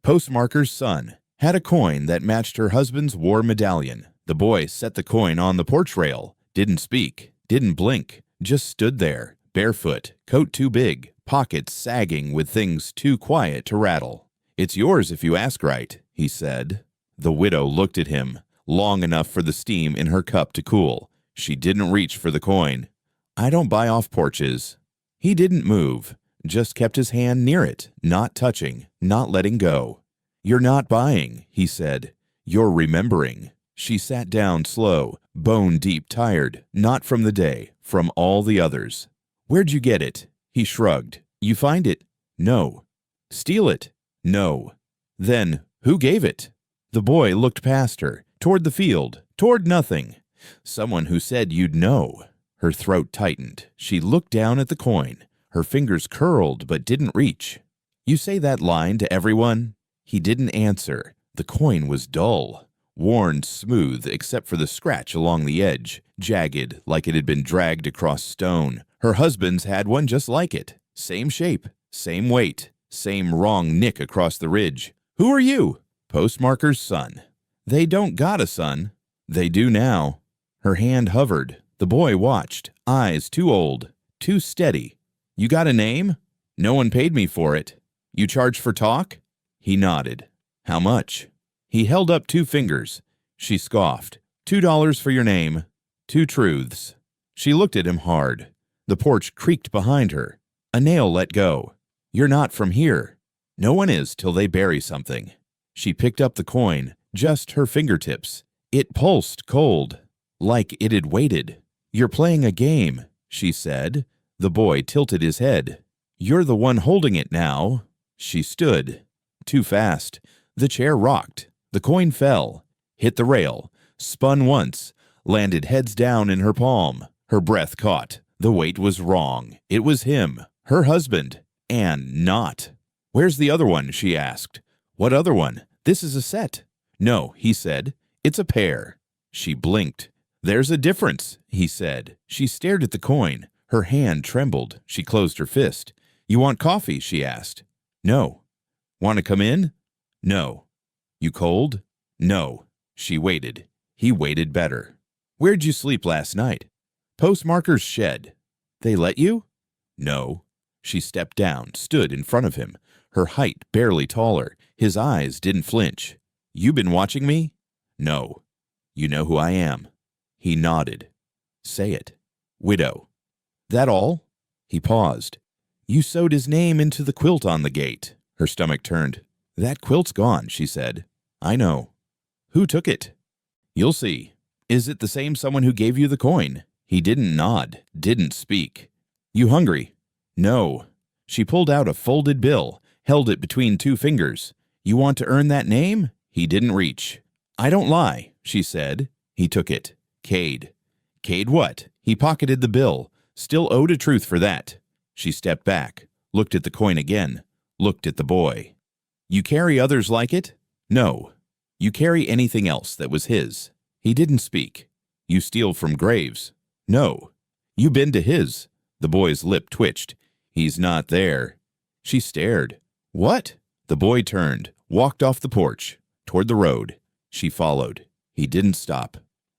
Postmarker's son had a coin that matched her husband's war medallion. The boy set the coin on the porch rail, didn't speak, didn't blink, just stood there, barefoot, coat too big, pockets sagging with things too quiet to rattle. "It's yours if you ask right," he said. The widow looked at him, long enough for the steam in her cup to cool. She didn't reach for the coin. "I don't buy off porches." He didn't move, just kept his hand near it, not touching, not letting go. "You're not buying," he said. "You're remembering." She sat down slow, bone-deep tired, not from the day, from all the others. "Where'd you get it?" He shrugged. "You find it?" "No." "Steal it?" "No." "Then who gave it?" The boy looked past her, toward the field, toward nothing. "Someone who said you'd know." Her throat tightened. She looked down at the coin. Her fingers curled but didn't reach. "You say that line to everyone?" He didn't answer. The coin was dull, worn smooth except for the scratch along the edge, jagged like it had been dragged across stone. Her husband's had one just like it. Same shape, same weight, same wrong nick across the ridge. "Who are you?" "Postmarker's son." "They don't got a son." "They do now." Her hand hovered. The boy watched, eyes too old, too steady. "You got a name?" "No one paid me for it." "You charge for talk?" He nodded. "How much?" He held up 2 fingers. She scoffed. $2 for your name. 2 truths. She looked at him hard. The porch creaked behind her. A nail let go. "You're not from here." "No one is till they bury something." She picked up the coin, just her fingertips. It pulsed cold, like it had waited. "You're playing a game," she said. The boy tilted his head. "You're the one holding it now." She stood. Too fast. The chair rocked. The coin fell, hit the rail, spun once, landed heads down in her palm. Her breath caught. The weight was wrong. It was him, her husband, and not. "Where's the other one?" she asked. "What other one? This is a set." "No," he said. "It's a pair." She blinked. "There's a difference," he said. She stared at the coin. Her hand trembled. She closed her fist. "You want coffee?" she asked. "No." "Want to come in?" "No." "You cold?" "No." She waited. He waited better. "Where'd you sleep last night?" "Postmarker's shed." "They let you?" "No." She stepped down, stood in front of him, her height barely taller. His eyes didn't flinch. "You been watching me?" "No." "You know who I am?" He nodded. "Say it." "Widow." "That all?" He paused. "You sewed his name into the quilt on the gate." Her stomach turned. "That quilt's gone," she said. "I know." "Who took it?" "You'll see." "Is it the same someone who gave you the coin?" He didn't nod, didn't speak. "You hungry?" "No." She pulled out a folded bill, held it between 2 fingers. "You want to earn that name?" He didn't reach. "I don't lie," she said. He took it. "Cade." "Cade what?" He pocketed the bill. Still owed a truth for that. She stepped back, looked at the coin again, looked at the boy. "You carry others like it?" "No." "You carry anything else that was his?" He didn't speak. "You steal from graves?" "No." "You been to his?" The boy's lip twitched. "He's not there." She stared. "What?" The boy turned, walked off the porch, toward the road. She followed. He didn't stop.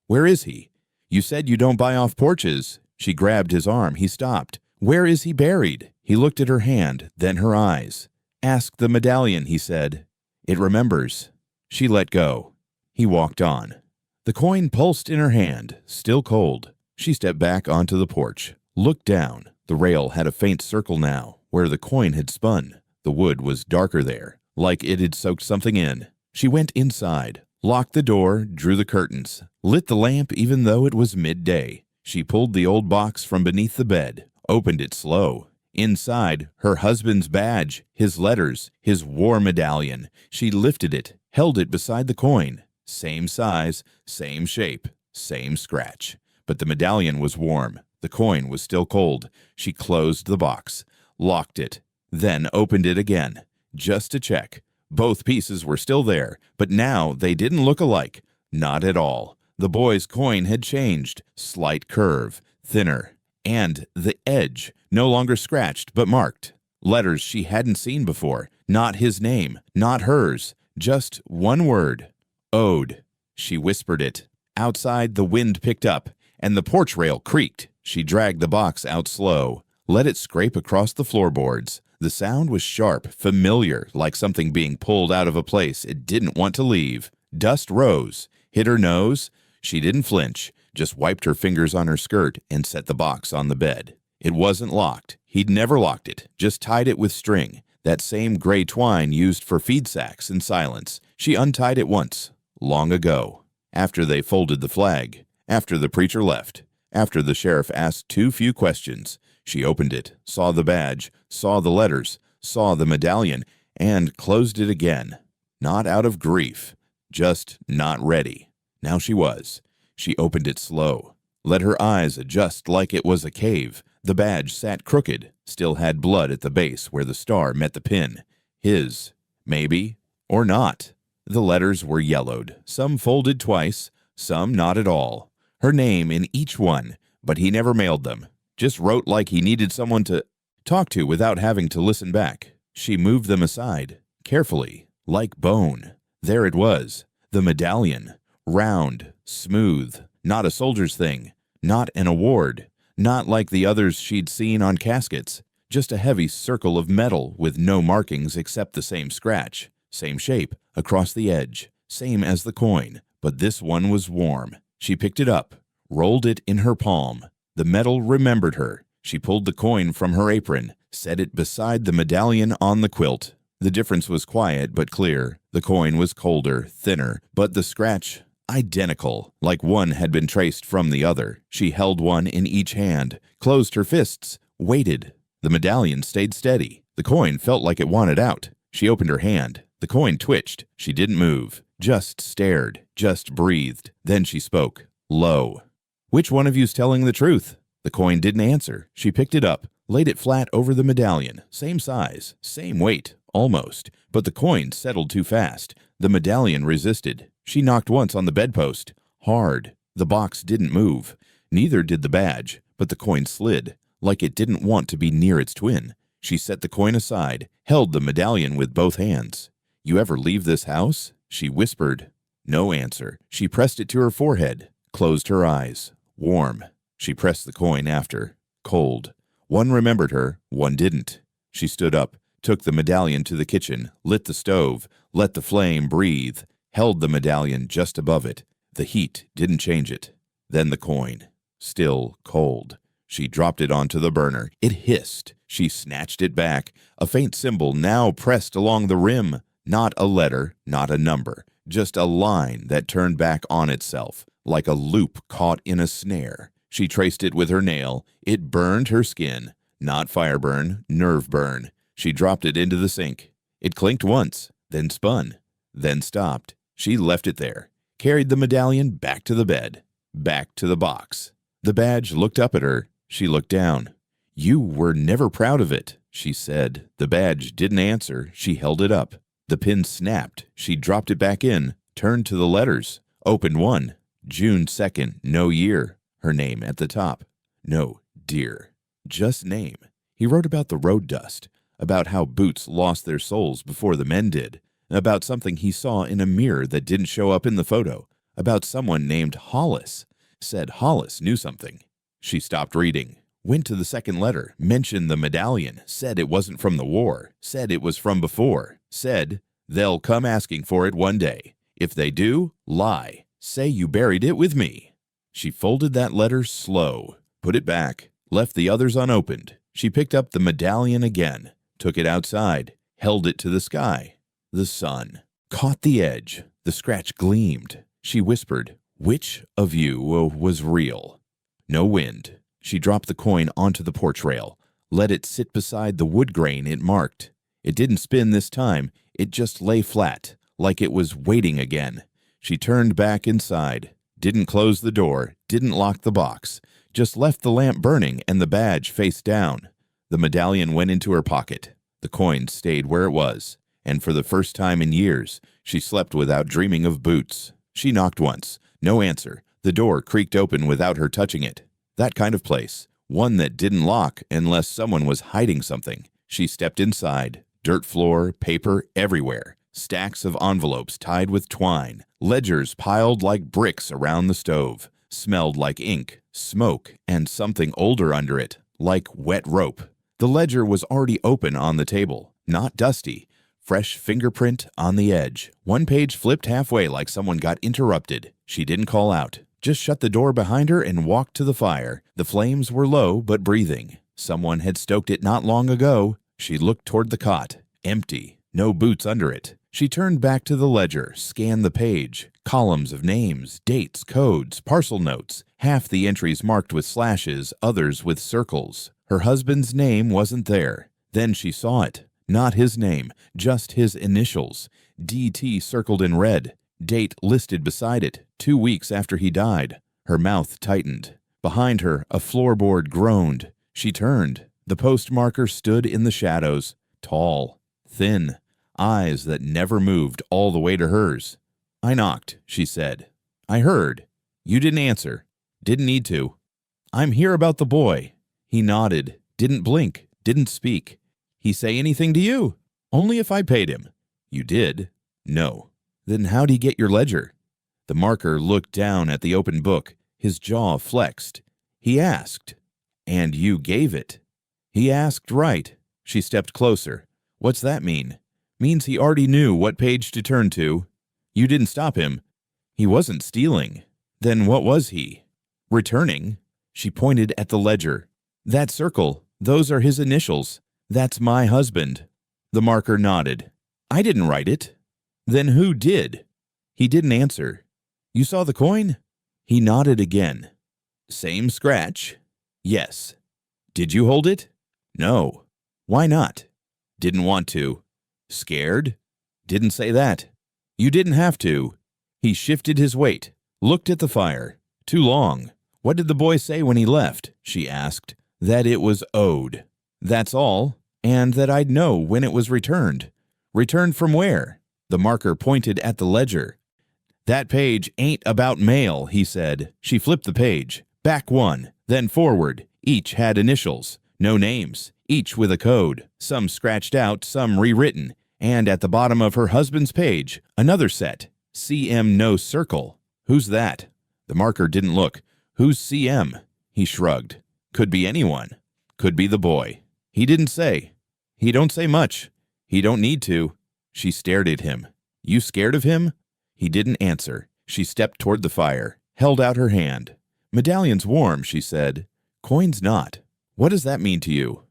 "Where is he?" "You said you don't buy off porches." She grabbed his arm. He stopped. "Where is he buried?" He looked at her hand, then her eyes. "Ask the medallion," he said. "It remembers." She let go. He walked on. The coin pulsed in her hand, still cold. She stepped back onto the porch, looked down. The rail had a faint circle now, where the coin had spun. The wood was darker there, like it had soaked something in. She went inside, locked the door, drew the curtains, lit the lamp even though it was midday. She pulled the old box from beneath the bed, opened it slow. Inside, her husband's badge, his letters, his war medallion. She lifted it, held it beside the coin. Same size, same shape, same scratch. But the medallion was warm. The coin was still cold. She closed the box, locked it, then opened it again, just to check. Both pieces were still there, but now they didn't look alike. Not at all. The boy's coin had changed. Slight curve, thinner, and the edge, no longer scratched but marked. Letters she hadn't seen before. Not his name, not hers. Just one word. Ode. She whispered it. Outside, the wind picked up, and the porch rail creaked. She dragged the box out slow, let it scrape across the floorboards. The sound was sharp, familiar, like something being pulled out of a place it didn't want to leave. Dust rose, hit her nose. She didn't flinch, just wiped her fingers on her skirt and set the box on the bed. It wasn't locked. He'd never locked it, just tied it with string, that same gray twine used for feed sacks in silence. She untied it once, long ago, after they folded the flag, after the preacher left, after the sheriff asked too few questions. She opened it, saw the badge, saw the letters, saw the medallion, and closed it again. Not out of grief, just not ready. Now she was. She opened it slow, let her eyes adjust like it was a cave. The badge sat crooked, still had blood at the base where the star met the pin. His, maybe, or not. The letters were yellowed, some folded twice, some not at all. Her name in each one, but he never mailed them. Just wrote like he needed someone to talk to without having to listen back. She moved them aside, carefully, like bone. There it was, the medallion. Round, smooth, not a soldier's thing, not an award, not like the others she'd seen on caskets, just a heavy circle of metal with no markings except the same scratch, same shape, across the edge, same as the coin, but this one was warm. She picked it up, rolled it in her palm. The metal remembered her. She pulled the coin from her apron, set it beside the medallion on the quilt. The difference was quiet but clear. The coin was colder, thinner, but the scratch identical, like one had been traced from the other. She held one in each hand, closed her fists, waited. The medallion stayed steady. The coin felt like it wanted out. She opened her hand. The coin twitched. She didn't move, just stared, just breathed. Then she spoke, low. "Which one of you's telling the truth?" The coin didn't answer. She picked it up, laid it flat over the medallion. Same size, same weight, almost. But the coin settled too fast. The medallion resisted. She knocked once on the bedpost. Hard. The box didn't move. Neither did the badge, but the coin slid, like it didn't want to be near its twin. She set the coin aside, held the medallion with both hands. "You ever leave this house?" She whispered. No answer. She pressed it to her forehead, closed her eyes. Warm. She pressed the coin after. Cold. One remembered her, one didn't. She stood up, took the medallion to the kitchen, lit the stove, let the flame breathe, held the medallion just above it. The heat didn't change it. Then the coin. Still cold. She dropped it onto the burner. It hissed. She snatched it back. A faint symbol now pressed along the rim. Not a letter, not a number. Just a line that turned back on itself, like a loop caught in a snare. She traced it with her nail. It burned her skin. Not fire burn, nerve burn. She dropped it into the sink. It clinked once, then spun, then stopped. She left it there, carried the medallion back to the bed, back to the box. The badge looked up at her. She looked down. "You were never proud of it," she said. The badge didn't answer. She held it up. The pin snapped. She dropped it back in, turned to the letters, opened one. June 2nd, no year. Her name at the top. No, dear. Just name. He wrote about the road dust, about how boots lost their soles before the men did, about something he saw in a mirror that didn't show up in the photo, about someone named Hollis. Said Hollis knew something. She stopped reading, went to the second letter, mentioned the medallion, said it wasn't from the war, said it was from before, said, "They'll come asking for it one day. If they do, lie. Say you buried it with me." She folded that letter slow, put it back, left the others unopened. She picked up the medallion again, took it outside, held it to the sky. The sun caught the edge. The scratch gleamed. She whispered, "Which of you was real?" No wind. She dropped the coin onto the porch rail, let it sit beside the wood grain it marked. It didn't spin this time. It just lay flat, like it was waiting again. She turned back inside, didn't close the door, didn't lock the box, just left the lamp burning and the badge face down. The medallion went into her pocket. The coin stayed where it was, and for the first time in years, she slept without dreaming of boots. She knocked once. No answer. The door creaked open without her touching it. That kind of place. One that didn't lock unless someone was hiding something. She stepped inside. Dirt floor, paper everywhere. Stacks of envelopes tied with twine. Ledgers piled like bricks around the stove. Smelled like ink, smoke, and something older under it, like wet rope. The ledger was already open on the table, not dusty. Fresh fingerprint on the edge. One page flipped halfway like someone got interrupted. She didn't call out. Just shut the door behind her and walked to the fire. The flames were low but breathing. Someone had stoked it not long ago. She looked toward the cot. Empty. No boots under it. She turned back to the ledger, scanned the page. Columns of names, dates, codes, parcel notes. Half the entries marked with slashes, others with circles. Her husband's name wasn't there. Then she saw it. Not his name, just his initials. DT circled in red. Date listed beside it, 2 weeks after he died. Her mouth tightened. Behind her, a floorboard groaned. She turned. The postmarker stood in the shadows, tall, thin, eyes that never moved all the way to hers. "I knocked," she said. "I heard. You didn't answer. Didn't need to. I'm here about the boy." He nodded, didn't blink, didn't speak. "He say anything to you?" "Only if I paid him." "You did?" "No." "Then how'd he get your ledger?" The marker looked down at the open book. His jaw flexed. "He asked." "And you gave it." "He asked right." She stepped closer. "What's that mean?" "Means he already knew what page to turn to." "You didn't stop him." "He wasn't stealing." "Then what was he?" "Returning." She pointed at the ledger. "That circle, those are his initials. That's my husband." The marker nodded. "I didn't write it." "Then who did?" He didn't answer. "You saw the coin?" He nodded again. "Same scratch?" "Yes." "Did you hold it?" "No." "Why not?" "Didn't want to." "Scared?" "Didn't say that." "You didn't have to." He shifted his weight, looked at the fire. "Too long." "What did the boy say when he left?" she asked. "That it was owed." "That's all, and that I'd know when it was returned." "Returned from where?" The marker pointed at the ledger. "That page ain't about mail," he said. She flipped the page. Back one, then forward. Each had initials, no names, each with a code, some scratched out, some rewritten. And at the bottom of her husband's page, another set. CM no circle. "Who's that?" The marker didn't look. "Who's CM?" He shrugged. "Could be anyone. Could be the boy." "He didn't say." "He don't say much. He don't need to." She stared at him. "You scared of him?" He didn't answer. She stepped toward the fire, held out her hand. "Medallion's warm," she said. "Coin's not. What does that mean to you?"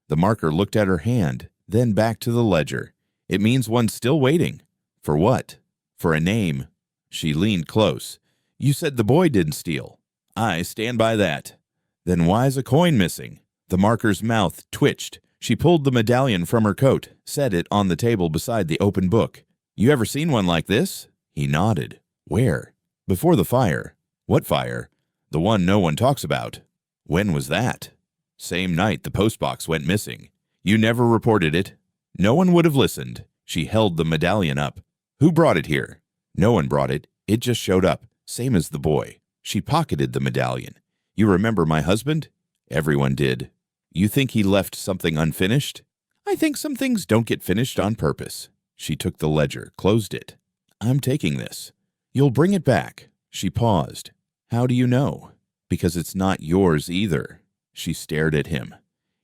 The marker looked at her hand, then back to the ledger. "It means one's still waiting." "For what?" "For a name." She leaned close. "You said the boy didn't steal." "I stand by that." "Then why's a coin missing?" The marker's mouth twitched. She pulled the medallion from her coat, set it on the table beside the open book. "You ever seen one like this?" He nodded. "Where?" "Before the fire." "What fire?" "The one no one talks about." "When was that?" "Same night the postbox went missing." "You never reported it?" "No one would have listened." She held the medallion up. "Who brought it here?" "No one brought it. It just showed up, same as the boy." She pocketed the medallion. "You remember my husband?" Everyone did. "You think he left something unfinished?" "I think some things don't get finished on purpose." She took the ledger, closed it. "I'm taking this." "You'll bring it back." She paused. "How do you know?" "Because it's not yours either." She stared at him.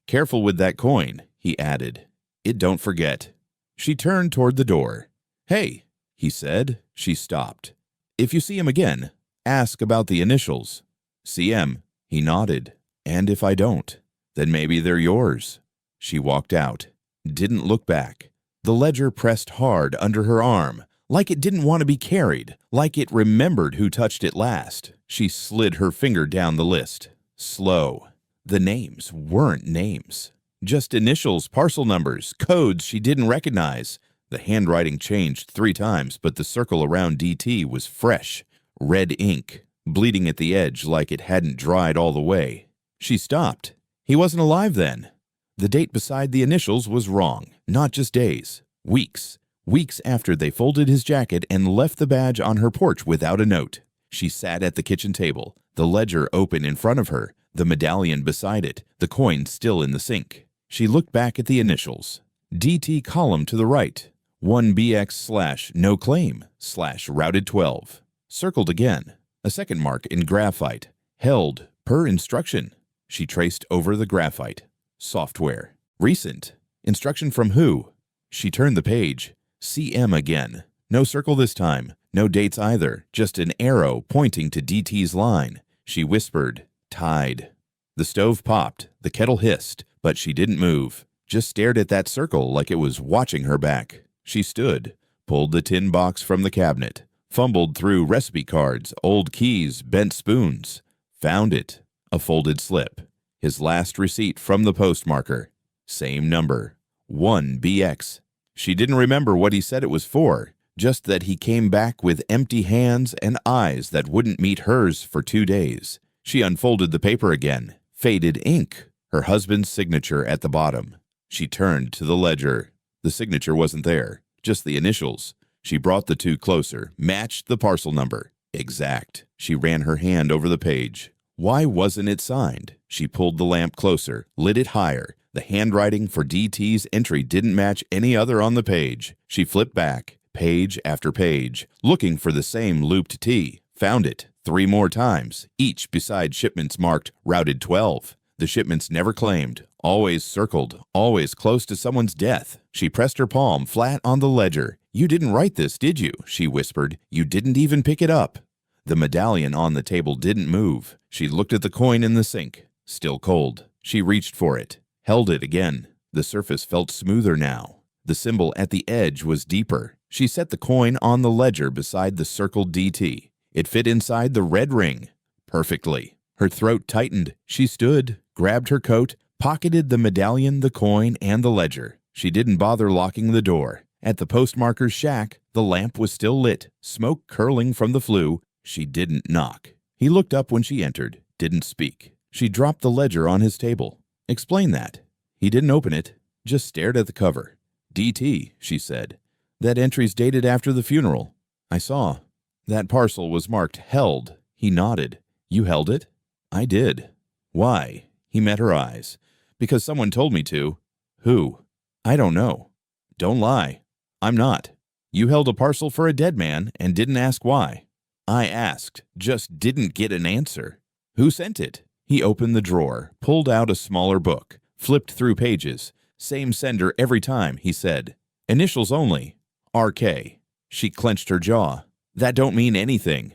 "Careful with that coin," he added. "It don't forget." She turned toward the door. "Hey," he said. She stopped. "If you see him again, ask about the initials." "CM." He nodded. "And if I don't, then maybe they're yours." She walked out. Didn't look back. The ledger pressed hard under her arm, like it didn't want to be carried, like it remembered who touched it last. She slid her finger down the list. Slow. The names weren't names. Just initials, parcel numbers, codes she didn't recognize. The handwriting changed 3 times, but the circle around DT was fresh. Red ink, bleeding at the edge like it hadn't dried all the way. She stopped. He wasn't alive then. The date beside the initials was wrong. Not just days. Weeks. Weeks after they folded his jacket and left the badge on her porch without a note. She sat at the kitchen table, the ledger open in front of her, the medallion beside it, the coin still in the sink. She looked back at the initials. DT column to the right. 1BX/no claim/routed 12. Circled again. A second mark in graphite. Held per instruction. She traced over the graphite. Software. Recent. Instruction from who? She turned the page. CM again. No circle this time. No dates either. Just an arrow pointing to DT's line. She whispered, "Tide." The stove popped. The kettle hissed, but she didn't move. Just stared at that circle like it was watching her back. She stood, pulled the tin box from the cabinet, fumbled through recipe cards, old keys, bent spoons. Found it. A folded slip. His last receipt from the postmarker. Same number. 1BX. She didn't remember what he said it was for, just that he came back with empty hands and eyes that wouldn't meet hers for 2 days. She unfolded the paper again. Faded ink. Her husband's signature at the bottom. She turned to the ledger. The signature wasn't there, just the initials. She brought the two closer, matched the parcel number. Exact. She ran her hand over the page. Why wasn't it signed? She pulled the lamp closer, lit it higher. The handwriting for DT's entry didn't match any other on the page. She flipped back, page after page, looking for the same looped T. Found it 3 more times, each beside shipments marked routed 12. The shipments never claimed, always circled, always close to someone's death. She pressed her palm flat on the ledger. "You didn't write this, did you?" she whispered. "You didn't even pick it up." The medallion on the table didn't move. She looked at the coin in the sink. Still cold. She reached for it. Held it again. The surface felt smoother now. The symbol at the edge was deeper. She set the coin on the ledger beside the circled DT. It fit inside the red ring. Perfectly. Her throat tightened. She stood, grabbed her coat, pocketed the medallion, the coin, and the ledger. She didn't bother locking the door. At the postmarker's shack, the lamp was still lit, smoke curling from the flue. She didn't knock. He looked up when she entered, didn't speak. She dropped the ledger on his table. "Explain that." He didn't open it, just stared at the cover. "DT," she said. "That entry's dated after the funeral." "I saw." "That parcel was marked held." He nodded. "You held it?" "I did." "Why?" He met her eyes. "Because someone told me to." "Who?" "I don't know." "Don't lie." "I'm not." "You held a parcel for a dead man and didn't ask why." "I asked, just didn't get an answer." "Who sent it?" He opened the drawer, pulled out a smaller book, flipped through pages. "Same sender every time," he said. "Initials only. RK." She clenched her jaw. "That don't mean anything."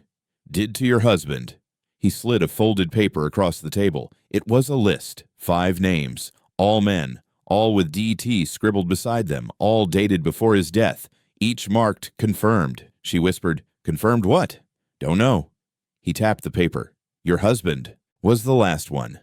"Did to your husband." He slid a folded paper across the table. It was a list, 5 names, all men, all with DT scribbled beside them, all dated before his death, each marked confirmed. She whispered, "Confirmed what?" "Don't know." He tapped the paper. "Your husband was the last one."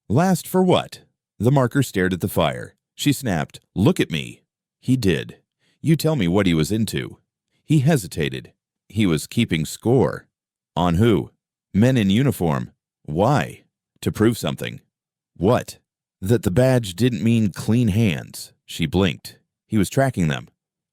"Last for what?" The marker stared at the fire. She snapped, "Look at me." He did. "You tell me what he was into." He hesitated. "He was keeping score." "On who?" "Men in uniform." "Why?" "To prove something." "What?" "That the badge didn't mean clean hands." She blinked. "He was tracking them."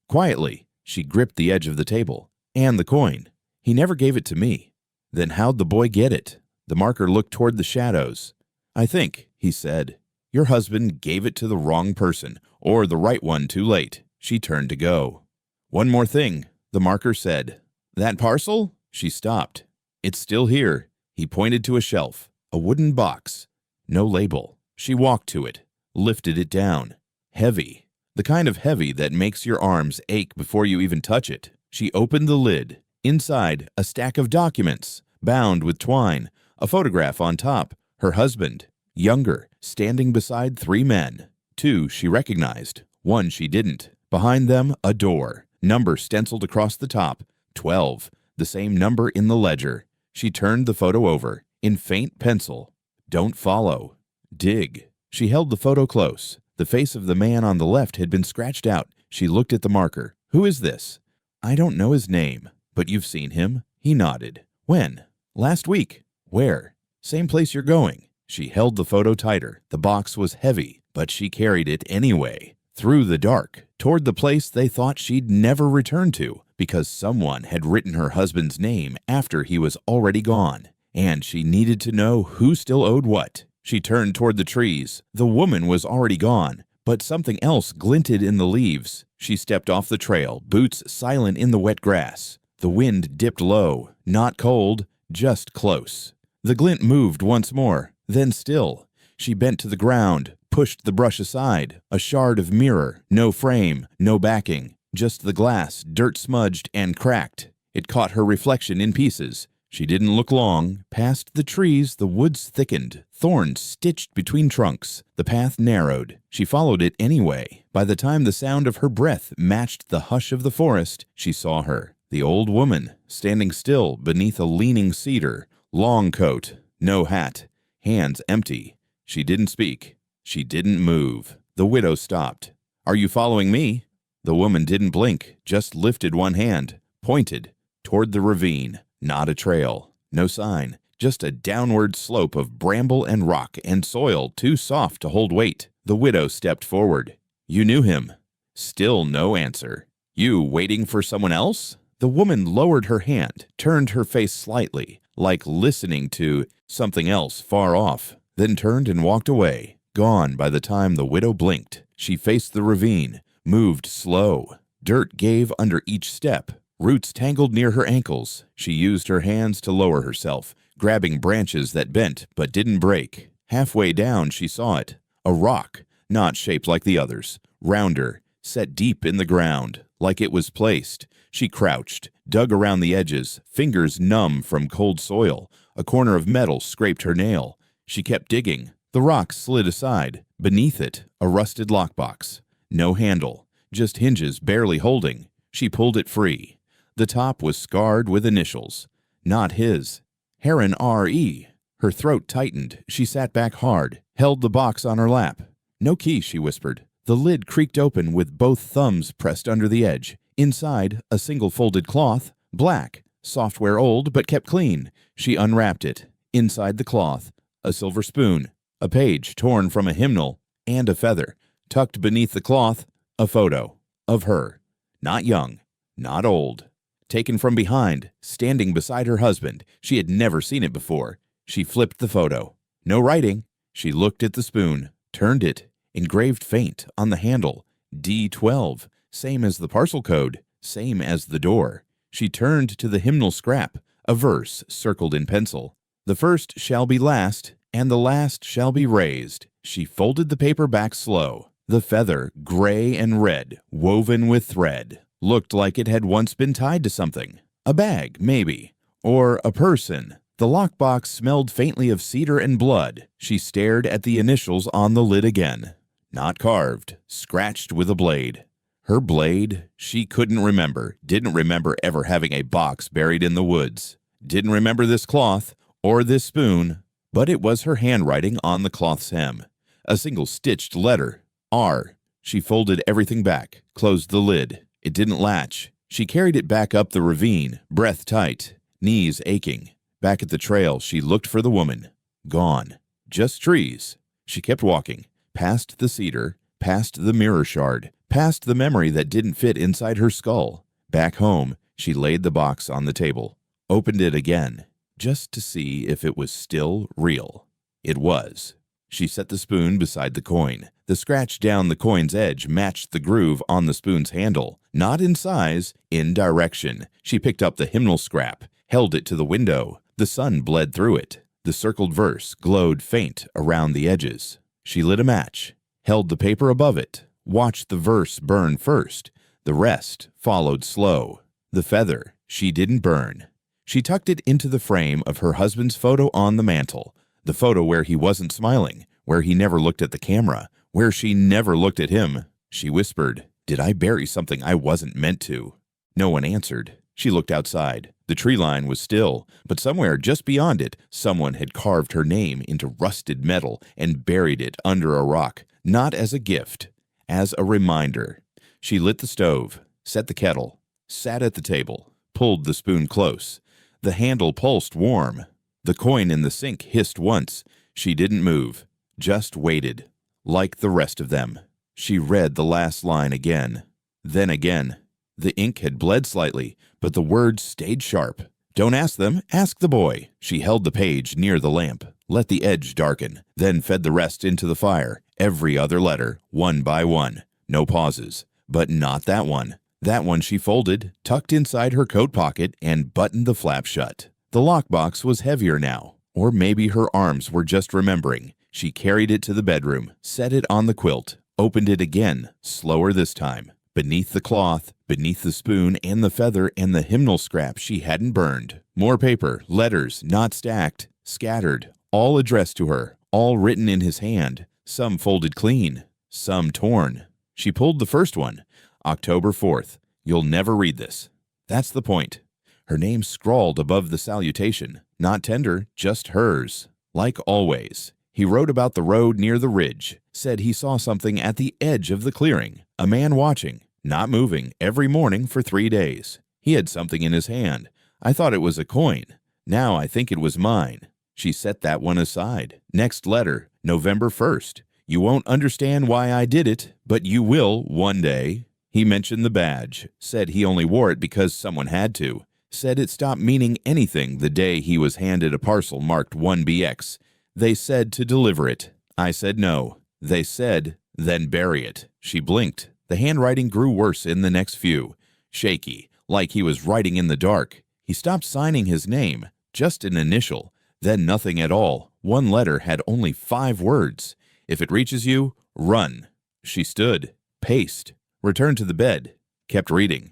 Quietly, she gripped the edge of the table. "And the coin. He never gave it to me." "Then how'd the boy get it?" The marker looked toward the shadows. "I think," he said, "your husband gave it to the wrong person, or the right one too late." She turned to go. "One more thing," the marker said. "That parcel?" She stopped. "It's still here." He pointed to a shelf, a wooden box. No label. She walked to it, lifted it down. Heavy. The kind of heavy that makes your arms ache before you even touch it. She opened the lid. Inside, a stack of documents, bound with twine, a photograph on top, her husband, younger, standing beside 3 men. 2 she recognized, 1 she didn't. Behind them, a door, number stenciled across the top, 12, the same number in the ledger. She turned the photo over, in faint pencil. "Don't follow. Dig." She held the photo close. The face of the man on the left had been scratched out. She looked at the marker. "Who is this?" "I don't know his name, but you've seen him." He nodded. "When?" "Last week." "Where?" "Same place you're going." She held the photo tighter. The box was heavy, but she carried it anyway. Through the dark, toward the place they thought she'd never return to, because someone had written her husband's name after he was already gone. And she needed to know who still owed what. She turned toward the trees. The woman was already gone, But something else glinted in the leaves. She stepped off the trail, boots silent in the wet grass. The wind dipped low, not cold, just close. The glint moved once more, then still. She bent to the ground, pushed the brush aside. A shard of mirror, no frame, no backing, just the glass, dirt-smudged and cracked. It caught her reflection in pieces. She didn't look long. Past the trees, the woods thickened. Thorns stitched between trunks. The path narrowed. She followed it anyway. By the time the sound of her breath matched the hush of the forest, she saw her. The old woman, standing still beneath a leaning cedar. Long coat, no hat, hands empty. She didn't speak. She didn't move. The widow stopped. "Are you following me?" The woman didn't blink, just lifted one hand, pointed toward the ravine. Not a trail, no sign, just a downward slope of bramble and rock and soil too soft to hold weight. The widow stepped forward. "You knew him." Still no answer. "You waiting for someone else?" The woman lowered her hand, turned her face slightly, like listening to something else far off, then turned and walked away, gone by the time the widow blinked. She faced the ravine, moved slow. Dirt gave under each step. Roots tangled near her ankles. She used her hands to lower herself, grabbing branches that bent but didn't break. Halfway down, she saw it. A rock, not shaped like the others. Rounder, set deep in the ground, like it was placed. She crouched, dug around the edges, fingers numb from cold soil. A corner of metal scraped her nail. She kept digging. The rock slid aside. Beneath it, a rusted lockbox. No handle, just hinges barely holding. She pulled it free. The top was scarred with initials. Not his. Heron R.E. Her throat tightened. She sat back hard, held the box on her lap. "No key," she whispered. The lid creaked open with both thumbs pressed under the edge. Inside, a single folded cloth, black, software old but kept clean. She unwrapped it. Inside the cloth, a silver spoon, a page torn from a hymnal, and a feather. Tucked beneath the cloth, a photo of her. Not young, not old. Taken from behind, standing beside her husband. She had never seen it before. She flipped the photo. No writing. She looked at the spoon, turned it, engraved faint on the handle. D12, same as the parcel code, same as the door. She turned to the hymnal scrap, a verse circled in pencil. "The first shall be last, and the last shall be raised." She folded the paper back slow. The feather, gray and red, woven with thread. Looked like it had once been tied to something. A bag, maybe. Or a person. The lockbox smelled faintly of cedar and blood. She stared at the initials on the lid again. Not carved, scratched with a blade. Her blade? She couldn't remember. Didn't remember ever having a box buried in the woods. Didn't remember this cloth, or this spoon. But it was her handwriting on the cloth's hem. A single stitched letter. R. She folded everything back, closed the lid. It didn't latch. She carried it back up the ravine, breath tight, knees aching. Back at the trail, she looked for the woman. Gone. Just trees. She kept walking, past the cedar, past the mirror shard, past the memory that didn't fit inside her skull. Back home, she laid the box on the table, opened it again, just to see if it was still real. It was. She set the spoon beside the coin. The scratch down the coin's edge matched the groove on the spoon's handle. Not in size, in direction. She picked up the hymnal scrap, held it to the window. The sun bled through it. The circled verse glowed faint around the edges. She lit a match, held the paper above it, watched the verse burn first. The rest followed slow. The feather, she didn't burn. She tucked it into the frame of her husband's photo on the mantel. The photo where he wasn't smiling, where he never looked at the camera, where she never looked at him. She whispered, "Did I bury something I wasn't meant to?" No one answered. She looked outside. The tree line was still, but somewhere just beyond it, someone had carved her name into rusted metal and buried it under a rock, not as a gift, as a reminder. She lit the stove, set the kettle, sat at the table, pulled the spoon close. The handle pulsed warm. The coin in the sink hissed once. She didn't move, just waited, like the rest of them. She read the last line again, then again. The ink had bled slightly, but the words stayed sharp. "Don't ask them, ask the boy." She held the page near the lamp, let the edge darken, then fed the rest into the fire, Every other letter, one by one. No pauses. But not that one. That one she folded, tucked inside her coat pocket, and buttoned the flap shut. The lockbox was heavier now. Or maybe her arms were just remembering. She carried it to the bedroom, set it on the quilt, opened it again, slower this time. Beneath the cloth, beneath the spoon and the feather and the hymnal scrap she hadn't burned. More paper, letters, not stacked, scattered, all addressed to her, all written in his hand, some folded clean, some torn. She pulled the first one. October 4th. You'll never read this. That's the point. Her name scrawled above the salutation. Not tender, just hers. Like always. He wrote about the road near the ridge, said he saw something at the edge of the clearing, a man watching, not moving, every morning for 3 days. He had something in his hand. I thought it was a coin. Now I think it was mine. She set that one aside. Next letter, November 1st. You won't understand why I did it, but you will one day. He mentioned the badge, said he only wore it because someone had to, said it stopped meaning anything the day he was handed a parcel marked 1BX. They said to deliver it. I said no. They said, then bury it. She blinked. The handwriting grew worse in the next few. Shaky, like he was writing in the dark. He stopped signing his name, just an initial, then nothing at all. One letter had only 5 words. If it reaches you, run. She stood, paced, returned to the bed, kept reading.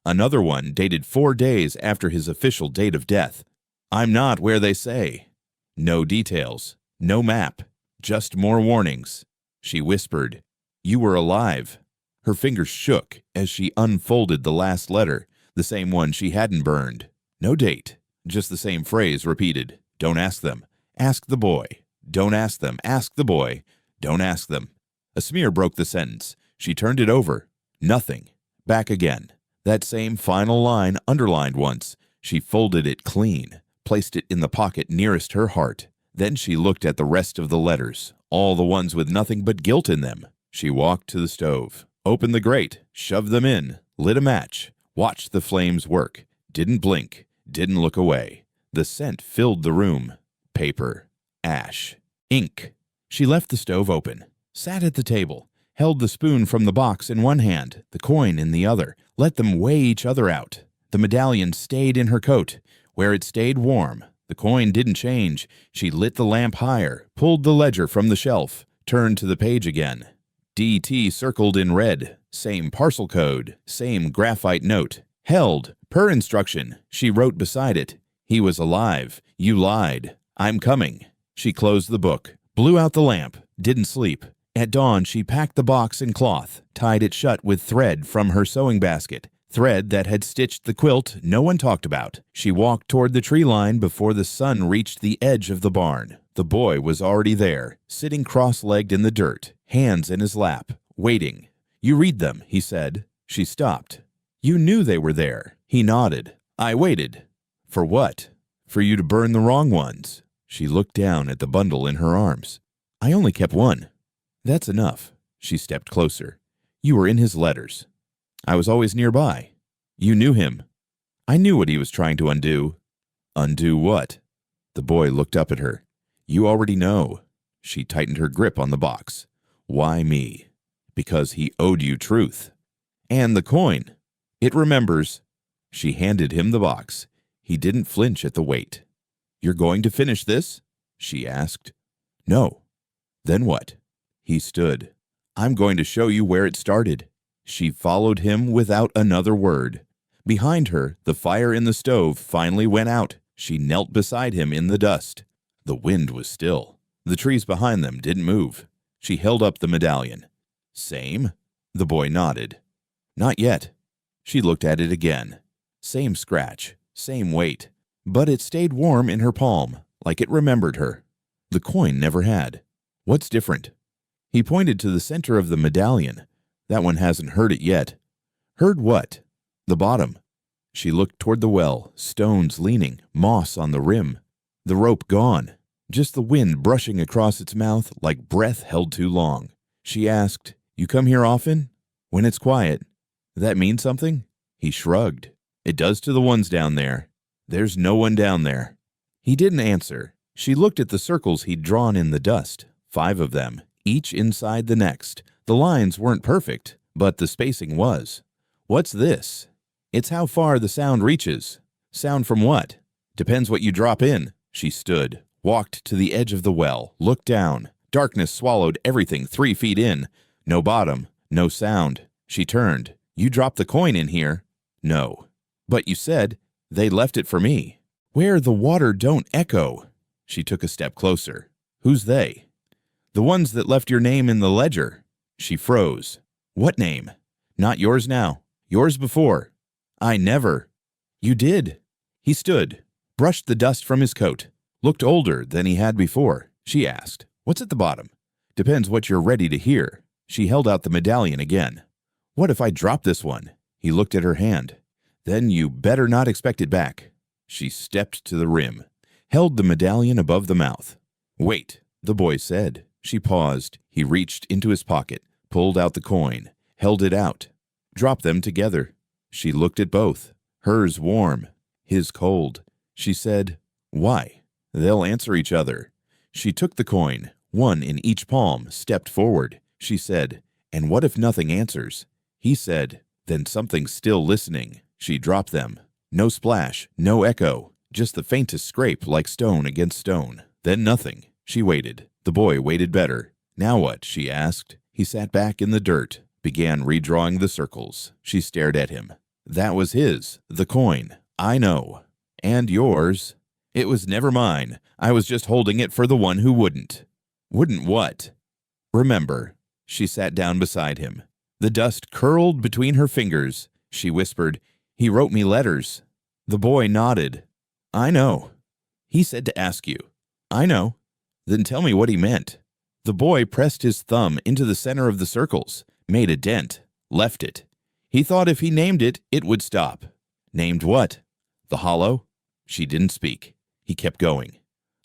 Another one dated 4 days after his official date of death. I'm not where they say. No details, no map, just more warnings. She whispered, you were alive. Her fingers shook as she unfolded the last letter, the same one she hadn't burned. No date, just the same phrase repeated. Don't ask them. Ask the boy. Don't ask them. Ask the boy. Don't ask them. A smear broke the sentence. She turned it over. Nothing. Back again. That same final line underlined once. She folded it clean, placed it in the pocket nearest her heart. Then she looked at the rest of the letters, all the ones with nothing but guilt in them. She walked to the stove, opened the grate, shoved them in, lit a match, watched the flames work, didn't blink, didn't look away. The scent filled the room. Paper, ash, ink. She left the stove open, sat at the table, held the spoon from the box in one hand, the coin in the other, let them weigh each other out. The medallion stayed in her coat, where it stayed warm. The coin didn't change. She lit the lamp higher, pulled the ledger from the shelf, turned to the page again. DT circled in red, same parcel code, same graphite note. Held, per instruction, she wrote beside it. He was alive. You lied. I'm coming. She closed the book, blew out the lamp, didn't sleep. At dawn, she packed the box in cloth, tied it shut with thread from her sewing basket, thread that had stitched the quilt no one talked about. She walked toward the tree line before the sun reached the edge of the barn. The boy was already there, sitting cross-legged in the dirt, hands in his lap, waiting. You read them, he said. She stopped. You knew they were there. He nodded. I waited. For what? For you to burn the wrong ones. She looked down at the bundle in her arms. I only kept one. That's enough. She stepped closer. You were in his letters. I was always nearby. You knew him. I knew what he was trying to undo. Undo what? The boy looked up at her. You already know. She tightened her grip on the box. Why me? Because he owed you truth. And the coin. It remembers. She handed him the box. He didn't flinch at the weight. You're going to finish this? She asked. No. Then what? He stood. I'm going to show you where it started. She followed him without another word. Behind her, the fire in the stove finally went out. She knelt beside him in the dust. The wind was still. The trees behind them didn't move. She held up the medallion. Same? The boy nodded. Not yet. She looked at it again. Same scratch, same weight. But it stayed warm in her palm, like it remembered her. The coin never had. What's different? He pointed to the center of the medallion. That one hasn't heard it yet. Heard what? The bottom. She looked toward the well, stones leaning, moss on the rim. The rope gone. Just the wind brushing across its mouth like breath held too long. She asked, You come here often? When it's quiet. That mean something? He shrugged. It does to the ones down there. There's no one down there. He didn't answer. She looked at the circles he'd drawn in the dust, 5 of them, each inside the next. The lines weren't perfect, but the spacing was. What's this? It's how far the sound reaches. Sound from what? Depends what you drop in. She stood, walked to the edge of the well, looked down. Darkness swallowed everything 3 feet in. No bottom, no sound. She turned. You dropped the coin in here? No. But you said they left it for me. Where the water don't echo. She took a step closer. Who's they? The ones that left your name in the ledger. She froze. What name? Not yours now. Yours before. I never. You did. He stood, brushed the dust from his coat, looked older than he had before. She asked, what's at the bottom? Depends what you're ready to hear. She held out the medallion again. What if I drop this one? He looked at her hand. Then you better not expect it back. She stepped to the rim, held the medallion above the mouth. Wait, the boy said. She paused. He reached into his pocket, pulled out the coin, held it out. Drop them together. She looked at both. Hers warm, his cold. She said, why? They'll answer each other. She took the coin, one in each palm, stepped forward. She said, and what if nothing answers? He said, then something's still listening. She dropped them. No splash, no echo, just the faintest scrape like stone against stone. Then nothing. She waited. The boy waited better. Now what? She asked. He sat back in the dirt, began redrawing the circles. She stared at him. That was his, the coin. I know. And yours. It was never mine. I was just holding it for the one who wouldn't. Wouldn't what? Remember. She sat down beside him. The dust curled between her fingers. She whispered, he wrote me letters. The boy nodded. I know. He said to ask you. I know. Then tell me what he meant. The boy pressed his thumb into the center of the circles, made a dent, left it. He thought if he named it, it would stop. Named what? The hollow? She didn't speak. He kept going.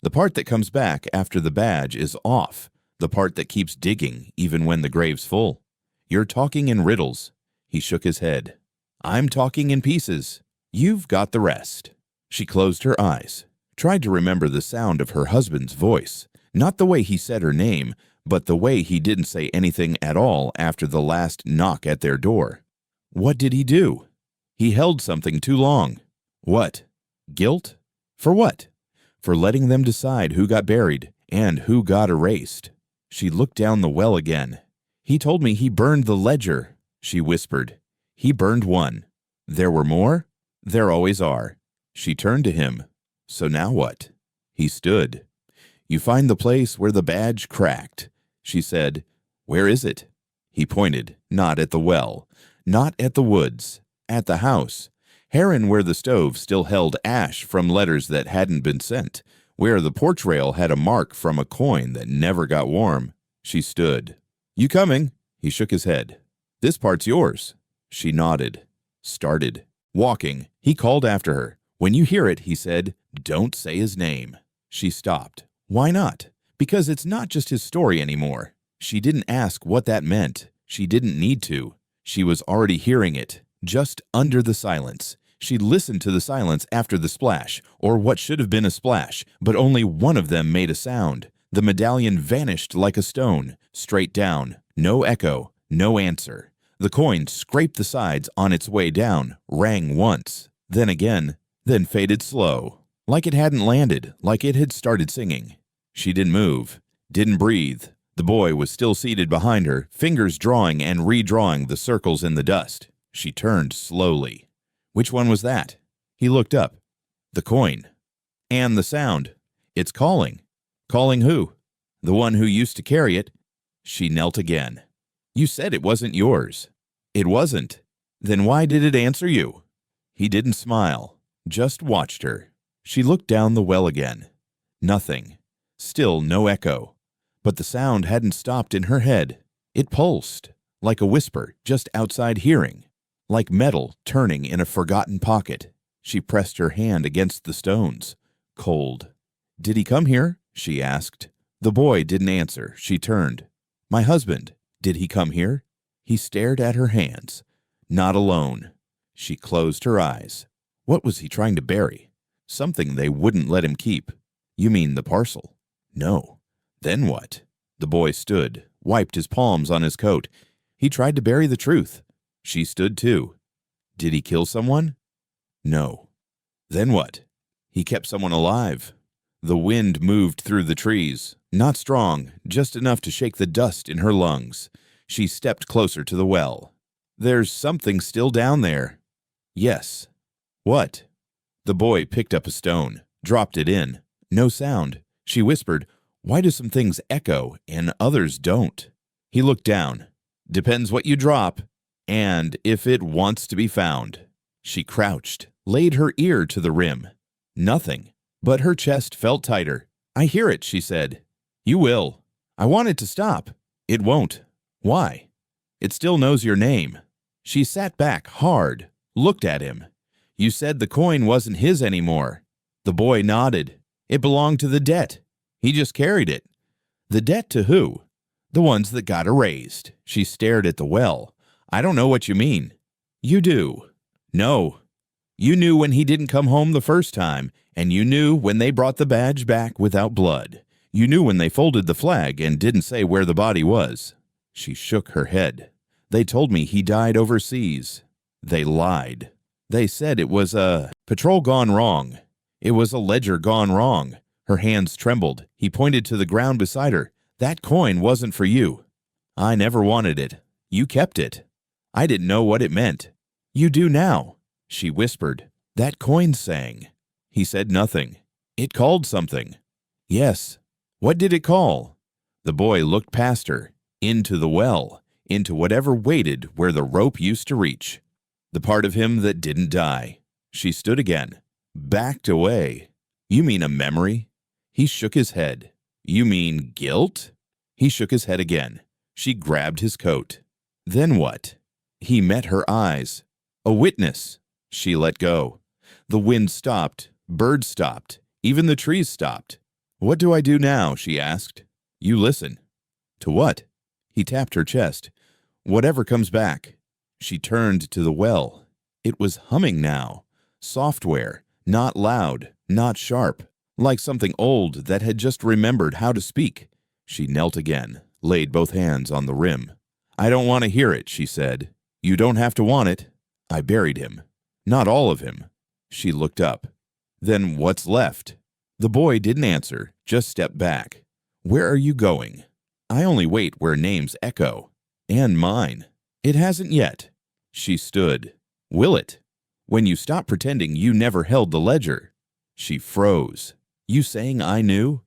The part that comes back after the badge is off, the part that keeps digging even when the grave's full. You're talking in riddles. He shook his head. I'm talking in pieces. You've got the rest. She closed her eyes, tried to remember the sound of her husband's voice, not the way he said her name, but the way he didn't say anything at all after the last knock at their door. What did he do? He held something too long. What? Guilt? For what? For letting them decide who got buried and who got erased. She looked down the well again. He told me he burned the ledger, she whispered. He burned one. There were more? There always are. She turned to him. So now what? He stood. You find the place where the badge cracked. She said, where is it? He pointed, not at the well, not at the woods, at the house. Heron where the stove still held ash from letters that hadn't been sent, where the porch rail had a mark from a coin that never got warm. She stood. You coming? He shook his head. This part's yours. She nodded. Started. Walking. He called after her. When you hear it, he said, don't say his name. She stopped. Why not? Because it's not just his story anymore. She didn't ask what that meant. She didn't need to. She was already hearing it, just under the silence. She listened to the silence after the splash, or what should have been a splash, but only one of them made a sound. The medallion vanished like a stone, straight down. No echo, no answer. The coin scraped the sides on its way down, rang once, then again, then faded slow. Like it hadn't landed, like it had started singing. She didn't move, didn't breathe. The boy was still seated behind her, fingers drawing and redrawing the circles in the dust. She turned slowly. Which one was that? He looked up. The coin. And the sound. It's calling. Calling who? The one who used to carry it. She knelt again. You said it wasn't yours. It wasn't. Then why did it answer you? He didn't smile, just watched her. She looked down the well again. Nothing. Still no echo. But the sound hadn't stopped in her head. It pulsed, like a whisper just outside hearing, like metal turning in a forgotten pocket. She pressed her hand against the stones. Cold. Did he come here? She asked. The boy didn't answer. She turned. My husband. Did he come here? He stared at her hands. Not alone. She closed her eyes. What was he trying to bury? Something they wouldn't let him keep. You mean the parcel? No. Then what? The boy stood, wiped his palms on his coat. He tried to bury the truth. She stood too. Did he kill someone? No. Then what? He kept someone alive. The wind moved through the trees, not strong, just enough to shake the dust in her lungs. She stepped closer to the well. There's something still down there. Yes. What? The boy picked up a stone, dropped it in. No sound. She whispered, "Why do some things echo and others don't?" He looked down. Depends what you drop, and if it wants to be found. She crouched, laid her ear to the rim. Nothing, but her chest felt tighter. "I hear it," she said. "You will." "I want it to stop." "It won't." "Why?" "It still knows your name." She sat back hard, looked at him. "You said the coin wasn't his anymore." The boy nodded. "It belonged to the debt. He just carried it." "The debt to who?" "The ones that got erased." She stared at the well. "I don't know what you mean." "You do." "No." "You knew when he didn't come home the first time, and you knew when they brought the badge back without blood. You knew when they folded the flag and didn't say where the body was." She shook her head. "They told me he died overseas." "They lied. They said it was a patrol gone wrong. It was a ledger gone wrong." Her hands trembled. He pointed to the ground beside her. "That coin wasn't for you." "I never wanted it. You kept it." "I didn't know what it meant." "You do now." She whispered. "That coin sang." He said nothing. "It called something." "Yes." "What did it call?" The boy looked past her, into the well, into whatever waited where the rope used to reach. The part of him that didn't die. She stood again, backed away. "You mean a memory?" He shook his head. "You mean guilt?" He shook his head again. She grabbed his coat. "Then what?" He met her eyes. "A witness." She let go. The wind stopped. Birds stopped. Even the trees stopped. "What do I do now?" she asked. "You listen." "To what?" He tapped her chest. "Whatever comes back." She turned to the well. It was humming now. Software, not loud, not sharp, like something old that had just remembered how to speak. She knelt again, laid both hands on the rim. "I don't want to hear it," she said. "You don't have to want it." "I buried him." "Not all of him." She looked up. "Then what's left?" The boy didn't answer, just stepped back. "Where are you going?" "I only wait where names echo." "And mine." "It hasn't yet." She stood. "Will it?" "When you stop pretending you never held the ledger." She froze. "You saying I knew?"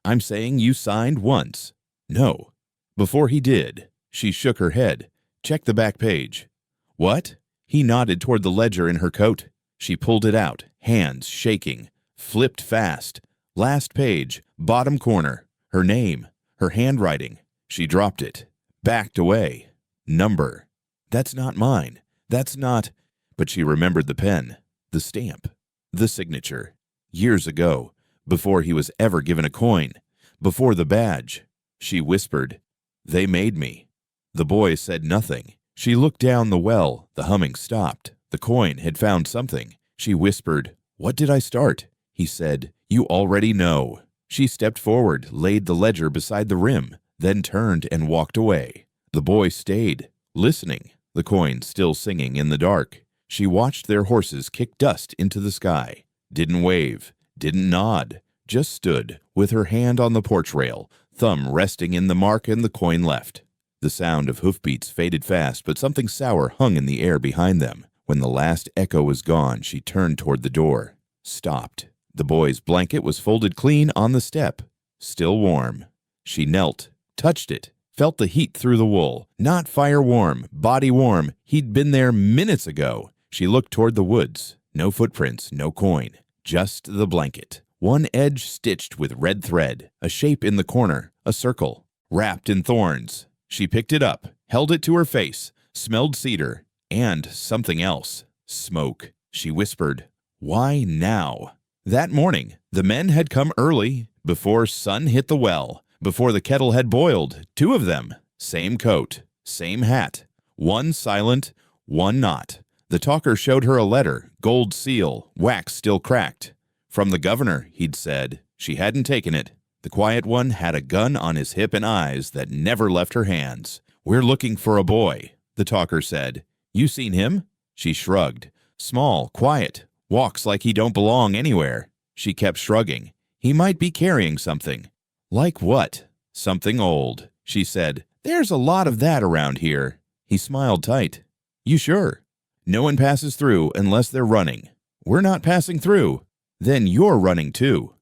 "I'm saying you signed once." "No." "Before he did." She shook her head. "Check the back page." "What?" He nodded toward the ledger in her coat. She pulled it out, hands shaking, flipped fast. Last page, bottom corner, her name, her handwriting. She dropped it, backed away. Number. "That's not mine. That's not—" But she remembered the pen, the stamp, the signature. Years ago, before he was ever given a coin, before the badge. She whispered, "They made me." The boy said nothing. She looked down the well. The humming stopped. The coin had found something. She whispered, "What did I start?" He said, "You already know." She stepped forward, laid the ledger beside the rim, then turned and walked away. The boy stayed, listening, the coin still singing in the dark. She watched their horses kick dust into the sky. Didn't wave, didn't nod, just stood, with her hand on the porch rail, thumb resting in the mark and the coin left. The sound of hoofbeats faded fast, but something sour hung in the air behind them. When the last echo was gone, she turned toward the door, stopped. The boy's blanket was folded clean on the step, still warm. She knelt, touched it, felt the heat through the wool. Not fire warm, body warm. He'd been there minutes ago. She looked toward the woods. No footprints, no coin, just the blanket. One edge stitched with red thread, a shape in the corner, a circle, wrapped in thorns. She picked it up, held it to her face, smelled cedar, and something else. Smoke. She whispered, "Why now?" That morning, the men had come early, before sun hit the well, before the kettle had boiled, 2 of them. Same coat, same hat. One silent, one not. The talker showed her a letter, gold seal, wax still cracked. From the governor, he'd said. She hadn't taken it. The quiet one had a gun on his hip and eyes that never left her hands. "We're looking for a boy," the talker said. "You seen him?" She shrugged. "Small, quiet, walks like he don't belong anywhere." She kept shrugging. "He might be carrying something." "Like what?" "Something old," she said. "There's a lot of that around here." He smiled tight. "You sure?" "No one passes through unless they're running." "We're not passing through." "Then you're running too."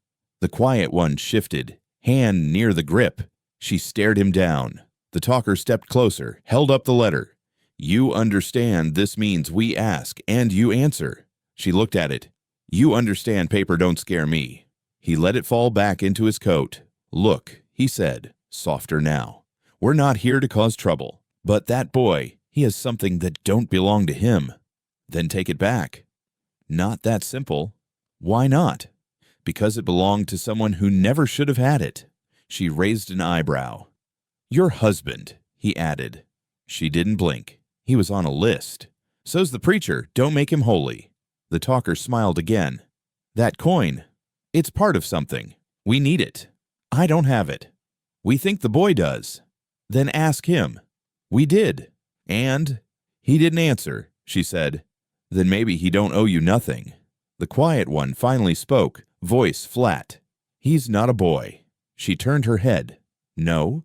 The quiet one shifted, hand near the grip. She stared him down. The talker stepped closer, held up the letter. "You understand this means we ask and you answer." She looked at it. "You understand paper don't scare me." He let it fall back into his coat. "Look," he said, softer now. "We're not here to cause trouble. But that boy, he has something that don't belong to him." "Then take it back." "Not that simple." "Why not?" "Because it belonged to someone who never should have had it." She raised an eyebrow. "Your husband," he added. She didn't blink. He was on a list. "So's the preacher. Don't make him holy." The talker smiled again. "That coin, it's part of something. We need it. I don't have it. We think the boy does." "Then ask him." "We did. And he didn't answer," she said. "Then maybe he don't owe you nothing." The quiet one finally spoke, voice flat. "He's not a boy." She turned her head. "No,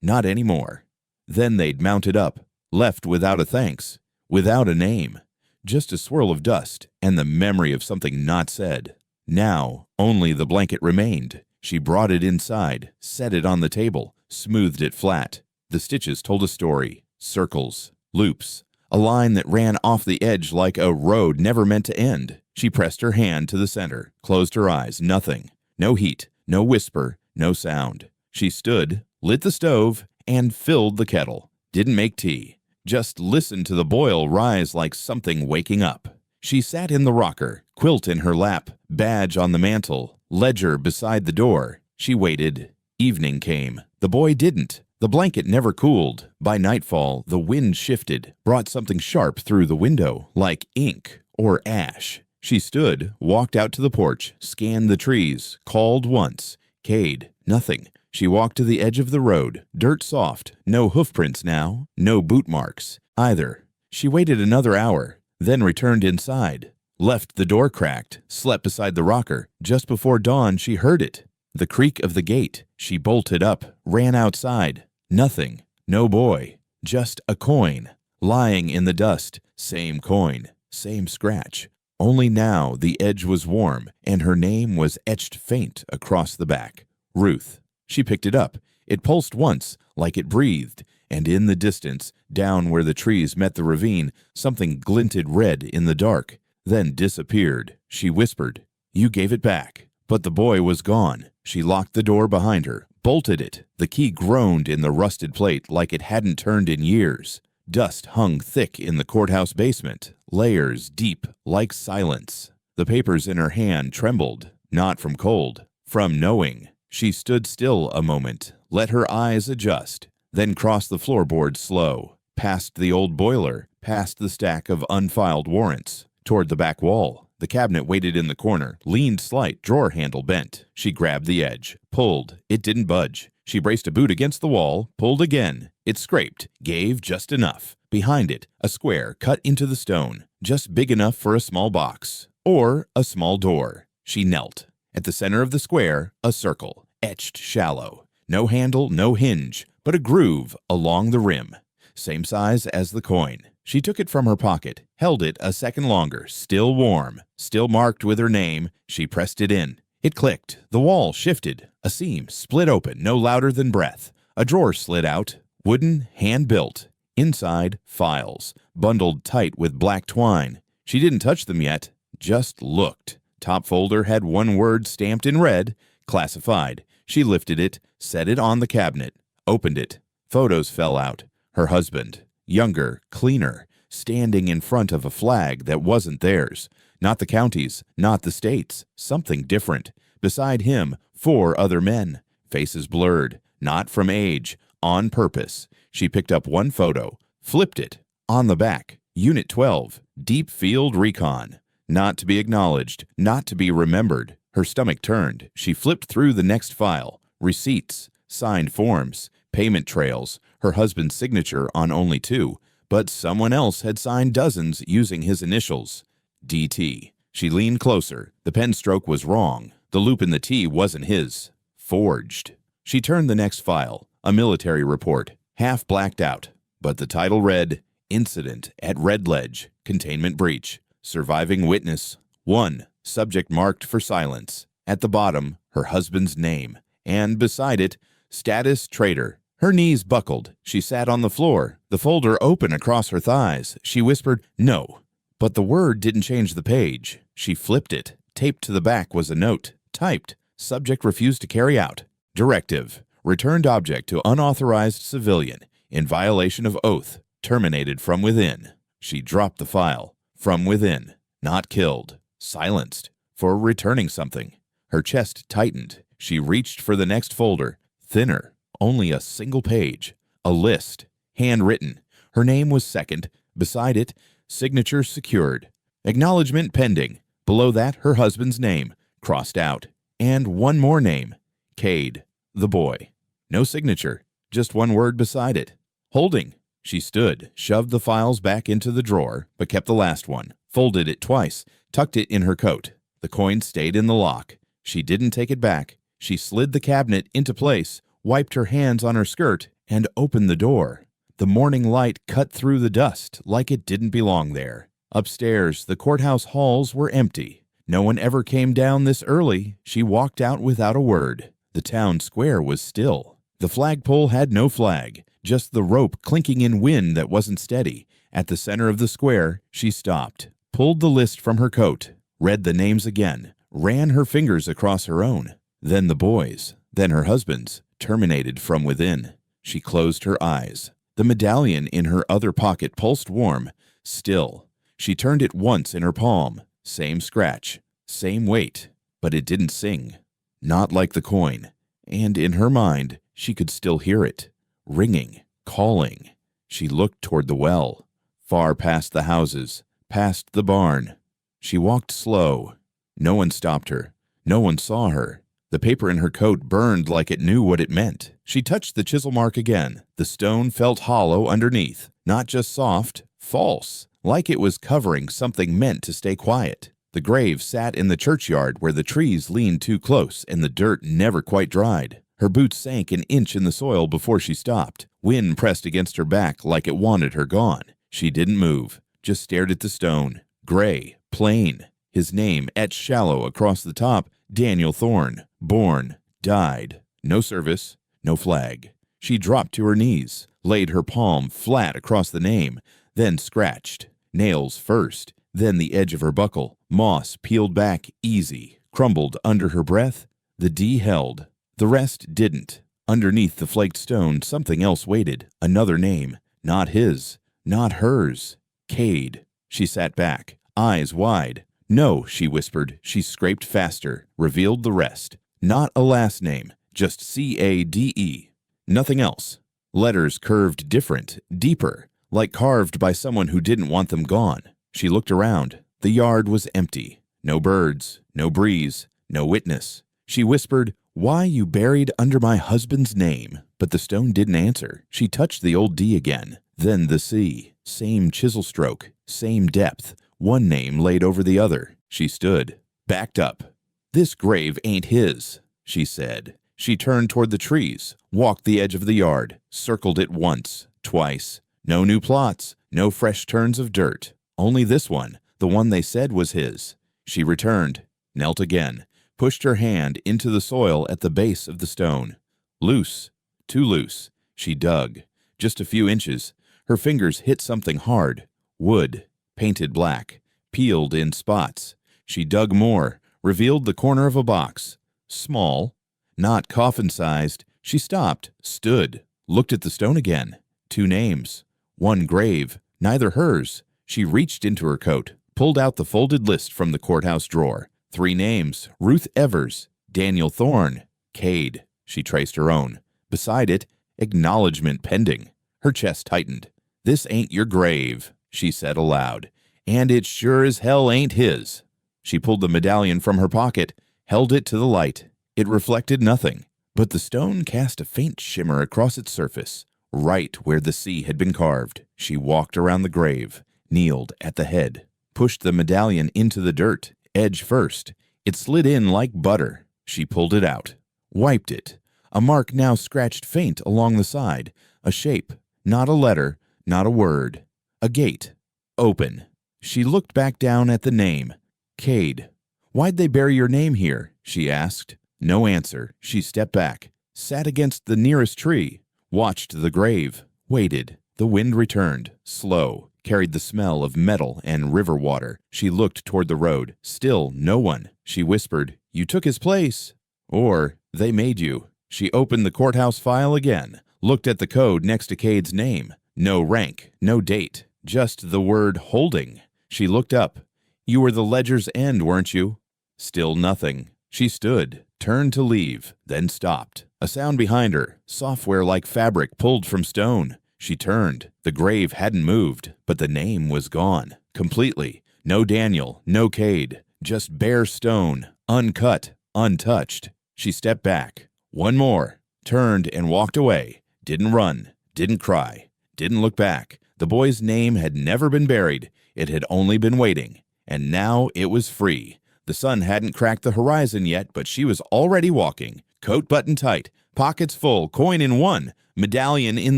not anymore." Then they'd mounted up, left without a thanks, without a name, just a swirl of dust and the memory of something not said. Now only the blanket remained. She brought it inside, set it on the table, smoothed it flat. The stitches told a story, circles, loops, a line that ran off the edge like a road never meant to end. She pressed her hand to the center, closed her eyes, nothing. No heat, no whisper, no sound. She stood, lit the stove, and filled the kettle. Didn't make tea. Just listened to the boil rise like something waking up. She sat in the rocker, quilt in her lap, badge on the mantel, ledger beside the door. She waited. Evening came. The boy didn't. The blanket never cooled. By nightfall, the wind shifted, brought something sharp through the window, like ink or ash. She stood, walked out to the porch, scanned the trees, called once. Cade, nothing. She walked to the edge of the road, dirt soft, no hoofprints now, no boot marks, either. She waited another hour, then returned inside. Left the door cracked, slept beside the rocker. Just before dawn, she heard it. The creak of the gate. She bolted up, ran outside. Nothing. No boy. Just a coin. Lying in the dust. Same coin. Same scratch. Only now the edge was warm, and her name was etched faint across the back. Ruth. She picked it up. It pulsed once, like it breathed, and in the distance, down where the trees met the ravine, something glinted red in the dark, then disappeared. She whispered, "You gave it back." But the boy was gone. She locked the door behind her, bolted it. The key groaned in the rusted plate like it hadn't turned in years. Dust hung thick in the courthouse basement, layers deep like silence. The papers in her hand trembled, not from cold, from knowing. She stood still a moment, let her eyes adjust, then crossed the floorboard slow, past the old boiler, past the stack of unfiled warrants, toward the back wall. The cabinet waited in the corner, leaned slight, drawer handle bent. She grabbed the edge, pulled. It didn't budge. She braced a boot against the wall, pulled again. It scraped, gave just enough. Behind it, a square cut into the stone, just big enough for a small box, or a small door. She knelt. At the center of the square, a circle, etched shallow. No handle, no hinge, but a groove along the rim. Same size as the coin. She took it from her pocket, held it a second longer, still warm, still marked with her name. She pressed it in. It clicked. The wall shifted. A seam split open, no louder than breath. A drawer slid out, wooden, hand-built. Inside, files, bundled tight with black twine. She didn't touch them yet, just looked. Top folder had one word stamped in red, classified. She lifted it, set it on the cabinet, opened it. Photos fell out. Her husband, younger, cleaner, standing in front of a flag that wasn't theirs. Not the county's, not the state's, something different. Beside him, 4 other men, faces blurred, not from age, on purpose. She picked up one photo, flipped it. On the back, Unit 12, Deep Field Recon. Not to be acknowledged, not to be remembered. Her stomach turned. She flipped through the next file, receipts, signed forms, payment trails, her husband's signature on only 2, but someone else had signed dozens using his initials. DT. She leaned closer. The pen stroke was wrong. The loop in the T wasn't his. Forged. She turned the next file, a military report, half blacked out, but the title read, Incident at Red Ledge, Containment Breach. Surviving witness, 1. Subject marked for silence. At the bottom, her husband's name, and beside it, status traitor. Her knees buckled. She sat on the floor, the folder open across her thighs. She whispered, no. But the word didn't change the page. She flipped it. Taped to the back was a note. Typed. Subject refused to carry out. Directive. Returned object to unauthorized civilian. In violation of oath. Terminated from within. She dropped the file. From within. Not killed. Silenced. For returning something. Her chest tightened. She reached for the next folder. Thinner. Only a single page. A list. Handwritten. Her name was second. Beside it, signature secured. Acknowledgement pending. Below that, her husband's name. Crossed out. And one more name. Cade. The boy. No signature. Just one word beside it. Holding. She stood, shoved the files back into the drawer, but kept the last one. Folded it twice. Tucked it in her coat. The coin stayed in the lock. She didn't take it back. She slid the cabinet into place, wiped her hands on her skirt, and opened the door. The morning light cut through the dust like it didn't belong there. Upstairs, the courthouse halls were empty. No one ever came down this early. She walked out without a word. The town square was still. The flagpole had no flag, just the rope clinking in wind that wasn't steady. At the center of the square, she stopped, pulled the list from her coat, read the names again, ran her fingers across her own. Then the boy's, then her husband's, terminated from within. She closed her eyes. The medallion in her other pocket pulsed warm, still. She turned it once in her palm. Same scratch, same weight, but it didn't sing. Not like the coin. And in her mind, she could still hear it. Ringing, calling. She looked toward the well. Far past the houses, past the barn. She walked slow. No one stopped her. No one saw her. The paper in her coat burned like it knew what it meant. She touched the chisel mark again. The stone felt hollow underneath. Not just soft, false. Like it was covering something meant to stay quiet. The grave sat in the churchyard where the trees leaned too close and the dirt never quite dried. Her boots sank an inch in the soil before she stopped. Wind pressed against her back like it wanted her gone. She didn't move, just stared at the stone. Gray, plain. His name etched shallow across the top, Daniel Thorne. Born, died. No service, no flag. She dropped to her knees, laid her palm flat across the name, then scratched. Nails first, then the edge of her buckle. Moss peeled back easy, crumbled under her breath. The D held. The rest didn't. Underneath the flaked stone, something else waited. Another name. Not his. Not hers. Cade. She sat back, eyes wide. No, she whispered. She scraped faster, revealed the rest. Not a last name, just C-A-D-E. Nothing else. Letters curved different, deeper, like carved by someone who didn't want them gone. She looked around. The yard was empty. No birds, no breeze, no witness. She whispered, "Why you buried under my husband's name?" But the stone didn't answer. She touched the old D again, then the C. Same chisel stroke, same depth. One name laid over the other. She stood, backed up. "This grave ain't his," she said. She turned toward the trees, walked the edge of the yard, circled it once, twice. No new plots, no fresh turns of dirt. Only this one, the one they said was his. She returned, knelt again, pushed her hand into the soil at the base of the stone. Loose, too loose. She dug. Just a few inches. Her fingers hit something hard. Wood, painted black, peeled in spots. She dug more, revealed the corner of a box. Small, not coffin-sized. She stopped, stood, looked at the stone again. Two names. One grave, neither hers. She reached into her coat, pulled out the folded list from the courthouse drawer. 3 names. Ruth Evers, Daniel Thorne, Cade. She traced her own. Beside it, acknowledgement pending. Her chest tightened. "This ain't your grave," she said aloud. "And it sure as hell ain't his." She pulled the medallion from her pocket, held it to the light. It reflected nothing, but the stone cast a faint shimmer across its surface. Right where the C had been carved, she walked around the grave, kneeled at the head, pushed the medallion into the dirt, edge first. It slid in like butter. She pulled it out, wiped it. A mark now scratched faint along the side, a shape, not a letter, not a word. A gate. Open. She looked back down at the name. Cade. "Why'd they bury your name here?" she asked. No answer. She stepped back, sat against the nearest tree, watched the grave, waited. The wind returned, slow, carried the smell of metal and river water. She looked toward the road. Still no one. She whispered, "You took his place." Or, "They made you." She opened the courthouse file again, looked at the code next to Cade's name. No rank, no date, just the word holding. She looked up. "You were the ledger's end, weren't you?" Still nothing. She stood, turned to leave, then stopped. A sound behind her, software like fabric pulled from stone. She turned. The grave hadn't moved, but the name was gone. Completely. No Daniel, no Cade. Just bare stone, uncut, untouched. She stepped back. One more. Turned and walked away. Didn't run. Didn't cry. Didn't look back. The boy's name had never been buried. It had only been waiting. And now it was free. The sun hadn't cracked the horizon yet, but she was already walking. Coat buttoned tight, pockets full, coin in one, medallion in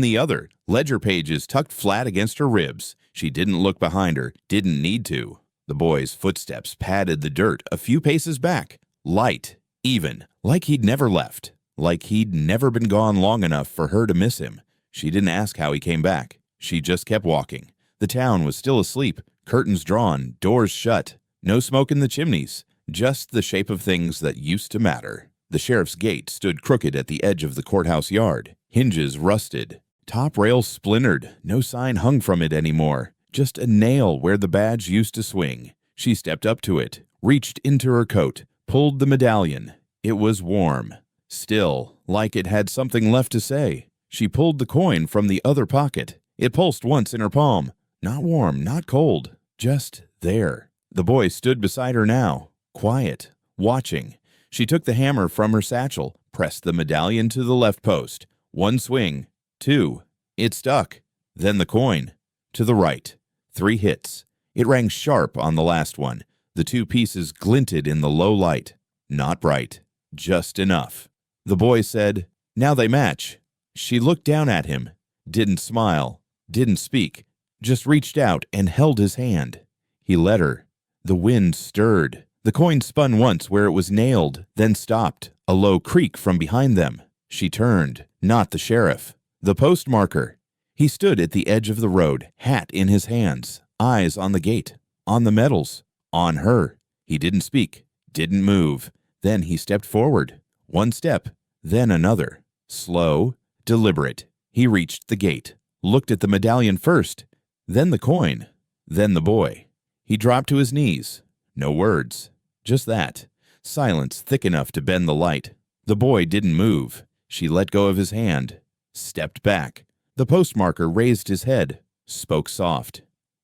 the other, ledger pages tucked flat against her ribs. She didn't look behind her, didn't need to. The boy's footsteps padded the dirt a few paces back. Light, even, like he'd never left, like he'd never been gone long enough for her to miss him. She didn't ask how he came back. She just kept walking. The town was still asleep, curtains drawn, doors shut. No smoke in the chimneys, just the shape of things that used to matter. The sheriff's gate stood crooked at the edge of the courthouse yard. Hinges rusted. Top rail splintered. No sign hung from it anymore. Just a nail where the badge used to swing. She stepped up to it, reached into her coat, pulled the medallion. It was warm. Still, like it had something left to say. She pulled the coin from the other pocket. It pulsed once in her palm. Not warm, not cold. Just there. The boy stood beside her now, quiet, watching. She took the hammer from her satchel, pressed the medallion to the left post. One swing, two. It stuck. Then the coin. To the right. 3 hits. It rang sharp on the last one. The 2 pieces glinted in the low light. Not bright. Just enough. The boy said, "Now they match." She looked down at him. Didn't smile. Didn't speak. Just reached out and held his hand. He let her. The wind stirred. The coin spun once where it was nailed, then stopped. A low creak from behind them. She turned. Not the sheriff. The postmarker. He stood at the edge of the road, hat in his hands, eyes on the gate, on the metals, on her. He didn't speak, didn't move. Then he stepped forward. 1 step, then another. Slow, deliberate. He reached the gate, looked at the medallion first, then the coin, then the boy. He dropped to his knees. No words. Just that. Silence thick enough to bend the light. The boy didn't move. She let go of his hand. Stepped back. The postmarker raised his head. Spoke soft.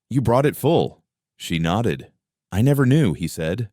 "You brought it full." She nodded. "I never knew," he said.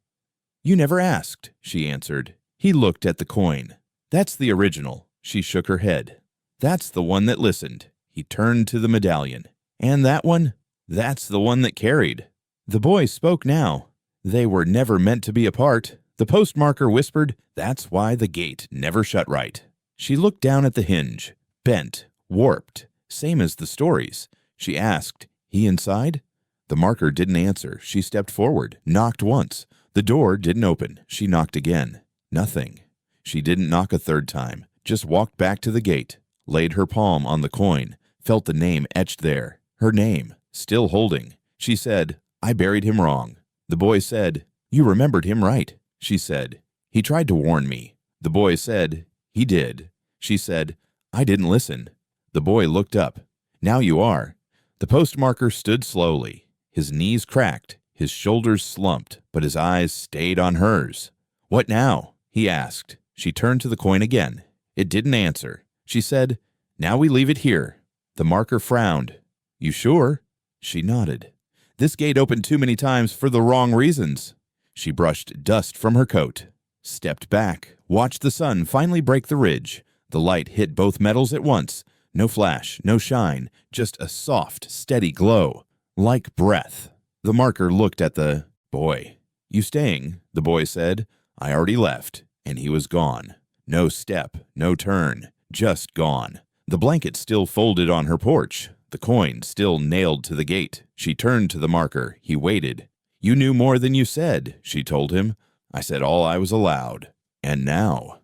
"You never asked," she answered. He looked at the coin. "That's the original." She shook her head. "That's the one that listened." He turned to the medallion. "And that one? That's the one that carried." The boy spoke now. They were never meant to be apart. The postmarker whispered, "That's why the gate never shut right." She looked down at the hinge. Bent, warped, same as the stories. She asked, "He inside?" The marker didn't answer. She stepped forward, knocked once. The door didn't open. She knocked again. Nothing. She didn't knock a 3rd time. Just walked back to the gate, laid her palm on the coin, felt the name etched there. Her name, still holding. She said, "I buried him wrong." The boy said, "You remembered him right." She said, "He tried to warn me." The boy said, "He did." She said, "I didn't listen." The boy looked up. "Now you are." The postmarker stood slowly. His knees cracked, his shoulders slumped, but his eyes stayed on hers. "What now?" he asked. She turned to the coin again. It didn't answer. She said, "Now we leave it here." The marker frowned. "You sure?" She nodded. "This gate opened too many times for the wrong reasons." She brushed dust from her coat, stepped back, Watched the sun finally break the ridge. The light hit both metals at once. No flash, no shine, just a soft, steady glow. Like breath. The marker looked at the boy. "You staying?" the boy said. "I already left." And he was gone. No step, no turn, just gone. The blanket still folded on her porch. The coin still nailed to the gate. She turned to the marker. He waited. "You knew more than you said," she told him. "I said all I was allowed. And now,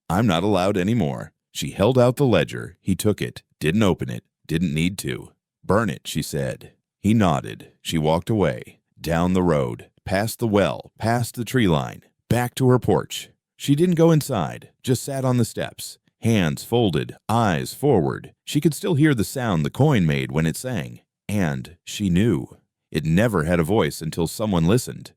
I'm not allowed anymore." She held out the ledger. He took it, didn't open it, didn't need to. "Burn it," she said. He nodded. She walked away, down the road, past the well, past the tree line, back to her porch. She didn't go inside, just sat on the steps, hands folded, eyes forward. She could still hear the sound the coin made when it sang. And she knew. It never had a voice until someone listened.